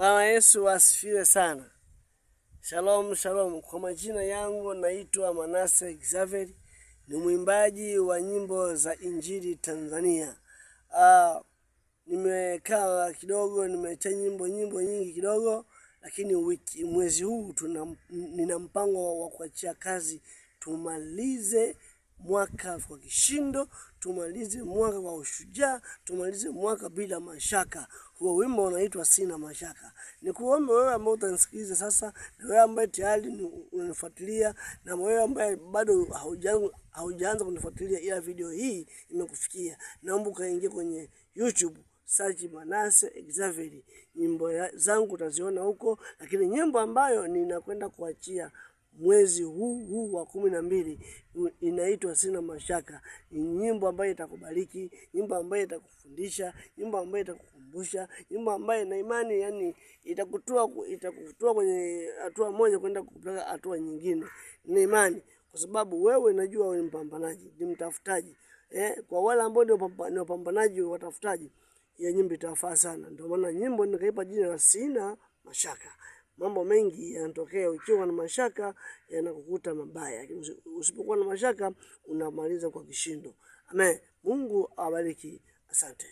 Bwana Yesu asifiwe sana. Shalom, shalom. Kwa majina yangu naitwa Manase Xavier. Ni mwimbaji wa nyimbo za Injili Tanzania. Nimekaa kidogo, nimeacha nyimbo nyingi kidogo, lakini mwezi huu nina mpango wa kuachia kazi. Tumalize mwaka kwa kishindo, tumalize mwaka kwa ushujaa, tumalize mwaka bila mashaka. Huo wimbo unaitwa Sina Mashaka. Nikuombe wewe ambaye utanisikiliza sasa, na wewe ambaye tayari unanifuatilia, na wewe ambaye bado haujaanza kunifuatilia ila video hii imekufikia, naomba kaingie kwenye YouTube, search Manase Xavier. Nyimbo zangu utaziona huko, lakini nyimbo ambayo ninakwenda kuachia mwezi huu wa 12 inaitwa Sina Mashaka. Ni nyimbo ambayo itakubariki, nyimbo ambayo itakufundisha, nyimbo ambayo itakukumbusha, nyimbo ambayo na imani itakutoa kwenye hatua moja kwenda kupeleka hatua nyingine. Ni imani kwa sababu wewe najua wewe mpambanaji, ni mtafutaji. Kwa wale ambao ni wapambanaji watafutaji, ya nyimbo itafaa sana. Ndio maana nyimbo nikaipa jina la Sina Mashaka. Mambo mengi yanatokea ukiwa na mashaka, yanakukuta mabaya. Usipokuwa na mashaka unamaliza kwa kishindo. Amen. Mungu awabariki. Asante.